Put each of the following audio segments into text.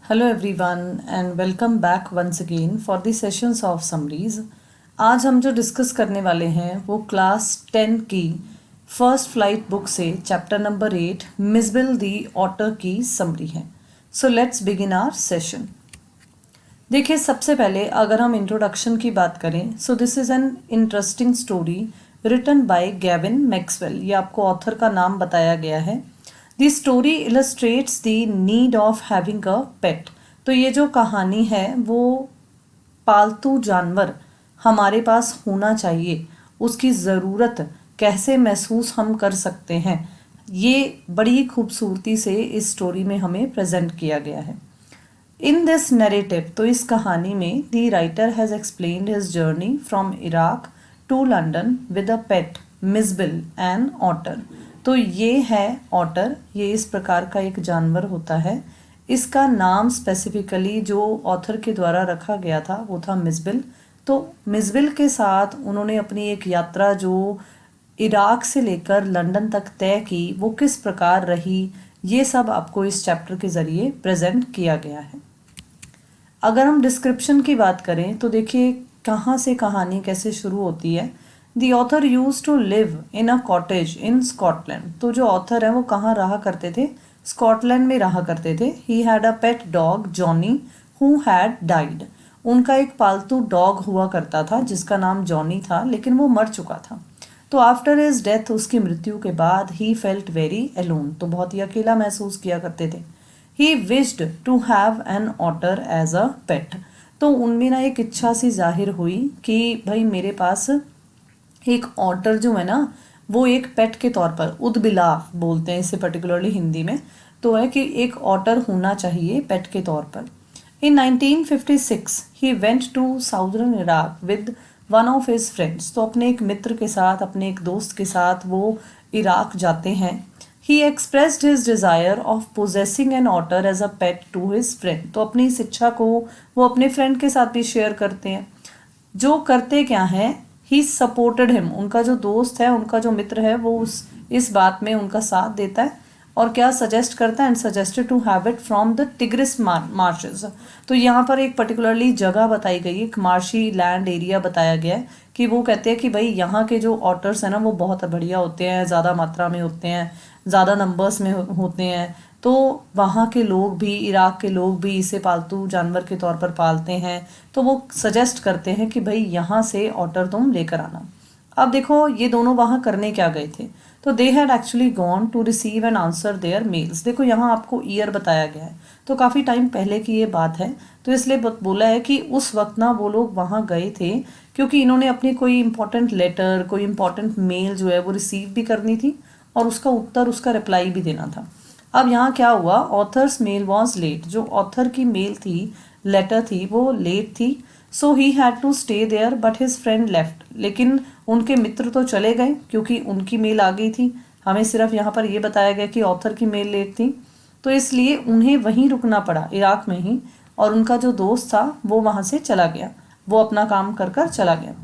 Hello everyone and welcome back once again for the sessions of summaries. आज हम जो discuss करने वाले हैं वो क्लास 10 की फर्स्ट फ्लाइट बुक से chapter number 8 Mijbil the otter की समरी है। So let's begin our session. देखिए, सबसे पहले अगर हम इंट्रोडक्शन की बात करें, so this is an interesting story written by Gavin Maxwell. ये आपको ऑथर का नाम बताया गया है। The story illustrates the need of having a pet. तो ये जो कहानी है वो पालतू जानवर हमारे पास होना चाहिए, उसकी ज़रूरत कैसे महसूस हम कर सकते हैं, ये बड़ी खूबसूरती से इस स्टोरी में हमें प्रेजेंट किया गया है। इन दिस नैरेटिव, तो इस कहानी में the writer has explained his journey from Iraq to London with a pet Mijbil and otter. तो ये है ऑटर, ये इस प्रकार का एक जानवर होता है। इसका नाम स्पेसिफिकली जो ऑथर के द्वारा रखा गया था वो था मिसबिल। तो मिसबिल के साथ उन्होंने अपनी एक यात्रा जो इराक से लेकर लंदन तक तय की वो किस प्रकार रही, ये सब आपको इस चैप्टर के ज़रिए प्रेजेंट किया गया है। अगर हम डिस्क्रिप्शन की बात करें तो देखिए कहाँ से कहानी कैसे शुरू होती है। The author use to live in a cottage in Scotland. तो जो ऑथर है वो कहाँ रहा करते थे? स्कॉटलैंड में रहा करते थे। ही had a pet dog Johnny who had died. उनका एक पालतू डॉग हुआ करता था जिसका नाम जॉनी था, लेकिन वो मर चुका था। तो आफ्टर हिज डेथ, उसकी मृत्यु के बाद, ही फेल्ट वेरी एलोन। तो बहुत ही अकेला महसूस किया करते थे। He wished to have an otter as a pet. तो उनमें ना एक इच्छा सी जाहिर हुई कि भाई मेरे पास एक ऑटर जो है ना वो एक पेट के तौर पर, उदबिलाव बोलते हैं इसे पर्टिकुलरली हिंदी में, तो है कि एक ऑटर होना चाहिए पेट के तौर पर। In 1956 he went to southern Iraq with one of his friends. तो अपने एक मित्र के साथ, अपने एक दोस्त के साथ वो इराक जाते हैं। He expressed his desire of possessing an otter as a pet to his friend. तो अपनी इस इच्छा को वो अपने फ्रेंड के साथ भी शेयर करते हैं। जो करते क्या हैं, ही सपोर्टेड हिम। उनका जो दोस्त है, उनका जो मित्र है, वो इस बात में उनका साथ देता है और क्या सजेस्ट करता है, and suggested to have it from the Tigris marshes. तो यहाँ पर एक पर्टिकुलरली जगह बताई गई है, एक मार्शी लैंड एरिया बताया गया है कि वो कहते हैं कि भाई यहाँ के जो ऑटर्स हैं ना वो बहुत बढ़िया होते हैं, ज़्यादा मात्रा में होते हैं, ज़्यादा नंबर्स में होते हैं। तो वहाँ के लोग भी, इराक के लोग भी इसे पालतू जानवर के तौर पर पालते हैं। तो वो सजेस्ट करते हैं कि भाई यहाँ से ऑटर तुम लेकर आना। अब देखो ये दोनों वहाँ करने क्या गए थे? तो they had actually gone to receive and answer their mails. देखो यहाँ आपको ईयर बताया गया है, तो काफ़ी टाइम पहले की ये बात है, तो इसलिए बोला है कि उस वक्त ना वो लोग वहाँ गए थे क्योंकि इन्होंने अपनी कोई इंपॉर्टेंट लेटर, कोई इंपॉर्टेंट मेल जो है वो रिसीव भी करनी थी और उसका उत्तर, उसका रिप्लाई भी देना था। अब यहाँ क्या हुआ, ऑथर्स मेल वॉज लेट। जो ऑथर की मेल थी, लेटर थी, वो लेट थी। So he had to stay there but his friend left. लेकिन उनके मित्र तो चले गए क्योंकि उनकी मेल आ गई थी। हमें सिर्फ यहाँ पर ये बताया गया कि ऑथर की मेल लेट थी, तो इसलिए उन्हें वहीं रुकना पड़ा, इराक में ही। और उनका जो दोस्त था वो वहाँ से चला गया, वो अपना काम कर कर चला गया।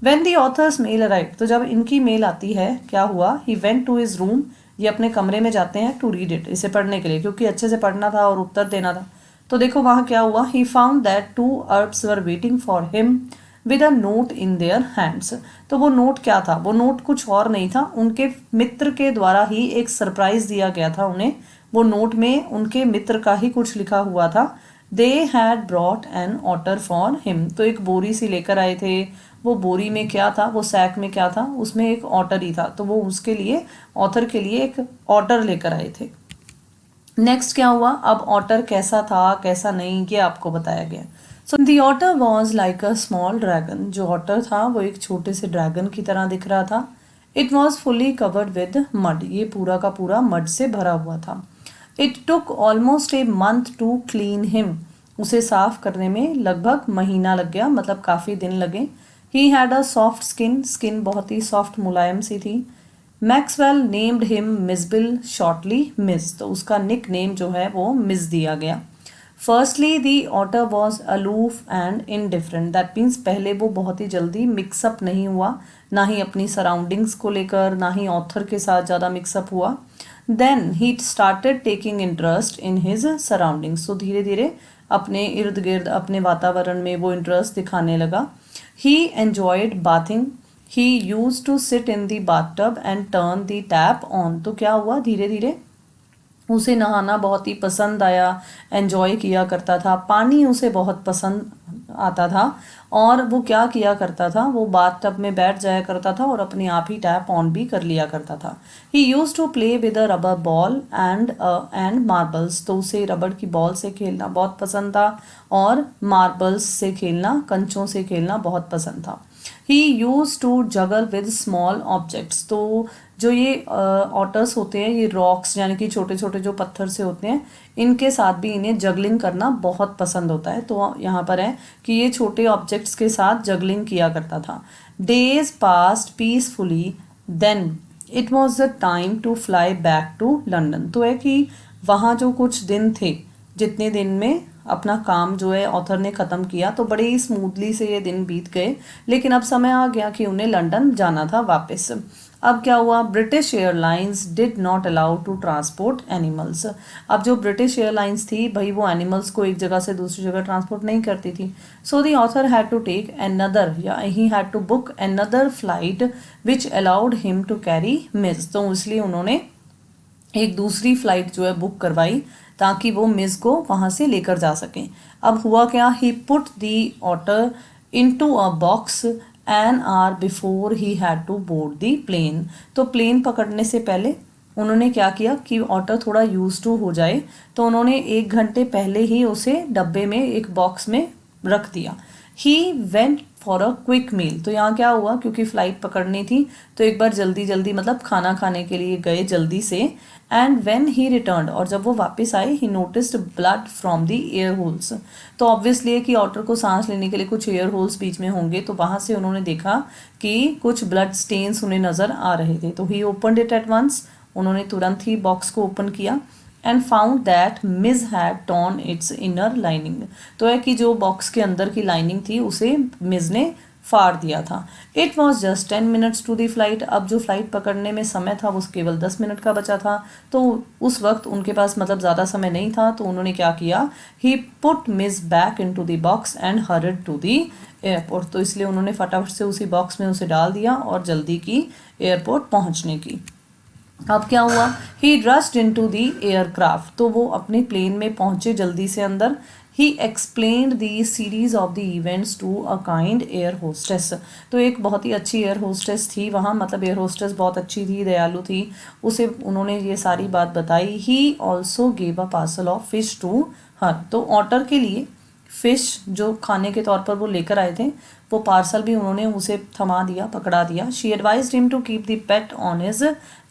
When the authors mail arrive, तो जब इनकी मेल आती है, क्या हुआ, he went to his room. ये अपने कमरे में जाते हैं टू रीड इट, इसे पढ़ने के लिए, क्योंकि अच्छे से पढ़ना था और उत्तर देना था। तो देखो वहाँ क्या हुआ, he found that two Arabs were waiting for him with a note in their hands. तो वो नोट क्या था? वो नोट कुछ और नहीं था, उनके मित्र के द्वारा ही एक सरप्राइज दिया गया था उन्हें। वो नोट में उनके मित्र का ही कुछ लिखा हुआ था। They had brought an otter for him. तो एक बोरी सी लेकर आए थे। वो बोरी में क्या था, वो सैक में क्या था, उसमें एक ऑटर ही था। तो वो उसके लिए, ऑथर के लिए एक ऑटर लेकर आए थे। नेक्स्ट क्या हुआ, अब ऑटर कैसा था कैसा नहीं ये आपको बताया गया। So the otter was like a small dragon. जो ऑटर था वो एक छोटे से ड्रैगन की तरह दिख रहा था। It was fully covered with mud. ये पूरा का पूरा मड से भरा हुआ था। It took almost a month to clean him. उसे साफ करने में लगभग महीना लग गया, मतलब काफ़ी दिन लगे। He had a soft skin. Skin बहुत ही सॉफ्ट, मुलायम सी थी। Maxwell named him Mijbil, shortly Mij. तो उसका निक नेम जो है वो मिस दिया गया। Firstly the otter was aloof and indifferent. That means पहले वो बहुत ही जल्दी मिक्सअप नहीं हुआ, ना ही अपनी सराउंडिंग्स को लेकर, ना ही ऑथर के साथ ज़्यादा मिक्सअप हुआ। Then he started taking interest in his surroundings, तो धीरे धीरे अपने इर्द गिर्द अपने वातावरण में वो इंटरेस्ट दिखाने लगा. He enjoyed bathing. He use to sit in the bathtub and turn the tap on. तो क्या हुआ, धीरे धीरे उसे नहाना बहुत ही पसंद आया, एन्जॉय किया करता था, पानी उसे बहुत पसंद आता था और वो क्या किया करता था, वो बाथ टब में बैठ जाया करता था और अपने आप ही टैप ऑन भी कर लिया करता था. He use to play with a rubber ball and marbles. तो उसे रबड़ की बॉल से खेलना बहुत पसंद था और मार्बल्स से खेलना, कंचों से खेलना बहुत पसंद था. He use to juggle with small objects. तो जो ये ऑटर्स होते हैं, ये रॉक्स यानी कि छोटे छोटे जो पत्थर से होते हैं, इनके साथ भी इन्हें जगलिंग करना बहुत पसंद होता है. तो यहाँ पर है कि ये छोटे ऑब्जेक्ट्स के साथ जगलिंग किया करता था. Days passed peacefully, then it was the time to fly back to London. तो है कि वहाँ जो कुछ दिन थे, जितने दिन में अपना काम जो है ऑथर ने ख़त्म किया, तो बड़े ही स्मूथली से ये दिन बीत गए. लेकिन अब समय आ गया कि उन्हें लंदन जाना था वापस. अब क्या हुआ, British airlines did not allow to transport animals. अब जो ब्रिटिश एयरलाइंस थी भाई, वो एनिमल्स को एक जगह से दूसरी जगह ट्रांसपोर्ट नहीं करती थी. So the author had to take another, या he had to book another flight which allowed him to carry Mij. तो इसलिए उन्होंने एक दूसरी फ्लाइट जो है बुक करवाई ताकि वो मिस को वहाँ से लेकर जा सकें. अब हुआ क्या, he put the otter into a box an hour before he had to board the plane. तो प्लेन पकड़ने से पहले उन्होंने क्या किया कि ऑटर थोड़ा यूज टू हो जाए, तो उन्होंने 1 घंटे पहले ही उसे डब्बे में एक बॉक्स में रख दिया. He went for a quick meal. तो यहाँ क्या हुआ, क्योंकि फ़्लाइट पकड़नी थी तो एक बार जल्दी जल्दी मतलब खाना खाने के लिए गए जल्दी से. एंड व्हेन ही रिटर्न, और जब वो वापस आए, ही noticed blood from the air holes. तो ऑब्वियसली है कि ऑटर को सांस लेने के लिए कुछ एयर होल्स बीच में होंगे, तो वहाँ से उन्होंने देखा कि कुछ ब्लड स्टेन्स उन्हें नज़र आ रहे थे. तो ही ओपनड इट एट वंस. उन्होंने तुरंत ही बॉक्स को ओपन किया and found that miss had torn it's inner lining. तो है कि जो बॉक्स के अंदर की लाइनिंग थी उसे मिस ने फाड़ दिया था. It was just 10 minutes to the flight. अब जो फ्लाइट पकड़ने में समय था वो केवल 10 मिनट का बचा था. तो उस वक्त उनके पास मतलब ज़्यादा समय नहीं था, तो उन्होंने क्या किया, he put Mij back into the box and hurried to the airport. तो इसलिए उन्होंने फटाफट से उसी बॉक्स में उसे डाल दिया और जल्दी की एयरपोर्ट पहुँचने की. अब क्या हुआ, he rushed into the aircraft. तो वो अपने प्लेन में पहुंचे जल्दी से अंदर. He explained the series of the events to a kind air hostess. तो एक बहुत ही अच्छी एयर होस्टेस थी वहाँ, मतलब एयर होस्टेस बहुत अच्छी थी, दयालु थी, उसे उन्होंने ये सारी बात बताई. He also gave a parcel of fish to her. तो ऑटर के लिए फ़िश जो खाने के तौर पर वो लेकर आए थे, वो पार्सल भी उन्होंने उसे थमा दिया, पकड़ा दिया. She advised him to keep the pet on his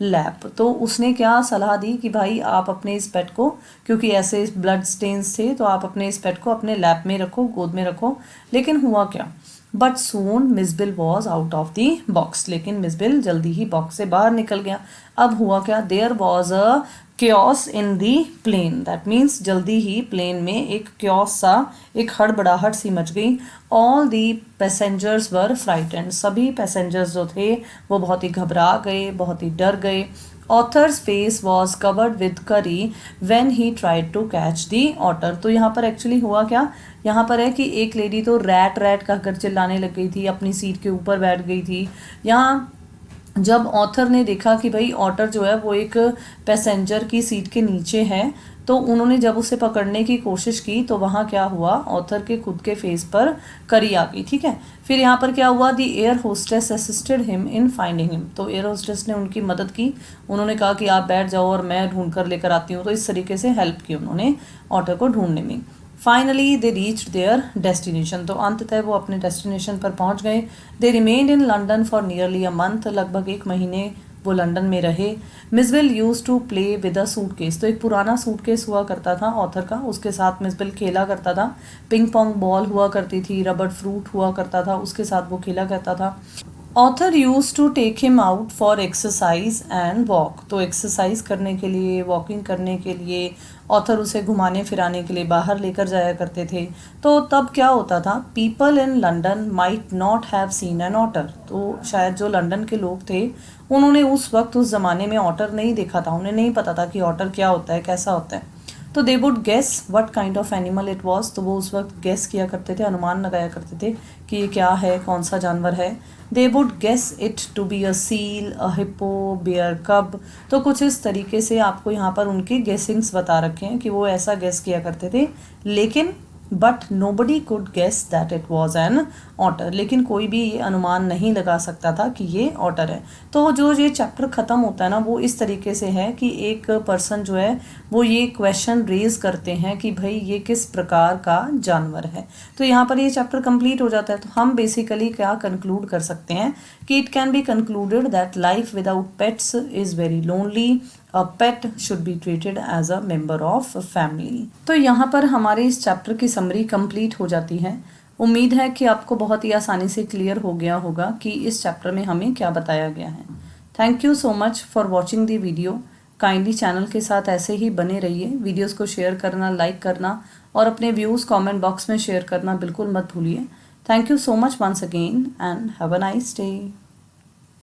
lap. तो उसने क्या सलाह दी कि भाई आप अपने इस पेट को, क्योंकि ऐसे ब्लड स्टेन्स थे, तो आप अपने इस पेट को अपने लैप में रखो, गोद में रखो. लेकिन हुआ क्या, but soon Mijbil was out of the box. लेकिन मिसबिल जल्दी ही बॉक्स से बाहर निकल गया. अब हुआ क्या, there was a chaos in the plane. That means जल्दी ही प्लेन में एक क्योस सा, एक हड़बड़ाहट सी मच गई. All the passengers were frightened. सभी पैसेंजर्स जो थे वो बहुत ही घबरा गए, बहुत ही डर गए. Author's face was covered with curry when he tried to catch the otter. तो यहाँ पर एक्चुअली हुआ क्या, यहाँ पर है कि एक लेडी तो रैट रैट कहकर चिल्लाने लग गई थी, अपनी सीट के ऊपर बैठ गई थी. यहाँ जब ऑथर ने देखा कि भाई ऑटर जो है वो एक पैसेंजर की सीट के नीचे है, तो उन्होंने जब उसे पकड़ने की कोशिश की तो वहाँ क्या हुआ, ऑथर के खुद के फेस पर करी आ गई. ठीक है, फिर यहाँ पर क्या हुआ, दी air hostess assisted him in finding him. तो एयर होस्टेस ने उनकी मदद की. उन्होंने कहा कि आप बैठ जाओ और मैं ढूंढ कर लेकर आती हूँ. तो इस तरीके से हेल्प की उन्होंने ऑटर को ढूंढने में. Finally they reached their destination. तो अंततः वो अपने डेस्टिनेशन पर पहुंच गए. They remained in London for nearly a month. लगभग 1 महीने वो लंदन में रहे. Mijbil use to play with a suitcase. तो एक पुराना सूटकेस हुआ करता था ऑथर का, उसके साथ मिसबिल खेला करता था. पिंग पोंग बॉल हुआ करती थी, रबड़ फ्रूट हुआ करता था, उसके साथ वो खेला करता था. Author use to take him out for exercise and walk. तो एक्सरसाइज करने के लिए, वॉकिंग करने के लिए ऑथर उसे घुमाने फिराने के लिए बाहर लेकर जाया करते थे। तो तब क्या होता था, people in London might not have seen an otter. तो शायद जो लंदन के लोग थे उन्होंने उस वक्त, उस ज़माने में ऑटर नहीं देखा था, उन्हें नहीं पता था कि ऑटर क्या होता है, कैसा होता है। तो they would guess what kind of animal it was. तो वो उस वक्त गेस किया करते थे, अनुमान लगाया करते थे कि ये क्या है, कौन सा जानवर है। They would guess it to be a seal, a hippo, bear cub. तो कुछ इस तरीके से आपको यहाँ पर उनके गेसिंग्स बता रखे हैं कि वो ऐसा गेस किया करते थे। लेकिन but nobody could guess that it was an otter. लेकिन कोई भी ये अनुमान नहीं लगा सकता था कि ये ऑटर है। तो जो ये चैप्टर ख़त्म होता है ना, वो इस तरीके से है कि एक पर्सन जो है वो ये क्वेश्चन रेज करते हैं कि भाई ये किस प्रकार का जानवर है। तो यहाँ पर ये चैप्टर कंप्लीट हो जाता है। तो हम बेसिकली क्या कंक्लूड कर सकते हैं कि it can be concluded that life without pets is very lonely. A pet should be treated as a member of family. तो यहाँ पर हमारे इस चैप्टर की समरी कंप्लीट हो जाती है। उम्मीद है कि आपको बहुत ही आसानी से क्लियर हो गया होगा कि इस चैप्टर में हमें क्या बताया गया है। Thank you so much for watching the video. Kindly channel के साथ ऐसे ही बने रहिए। वीडियोस को शेयर करना, लाइक करना और अपने व्यूज़ कमेंट बॉक्स में शेयर करना बिल्कुल मत भूलिए। Thank you so much once again and have a nice day.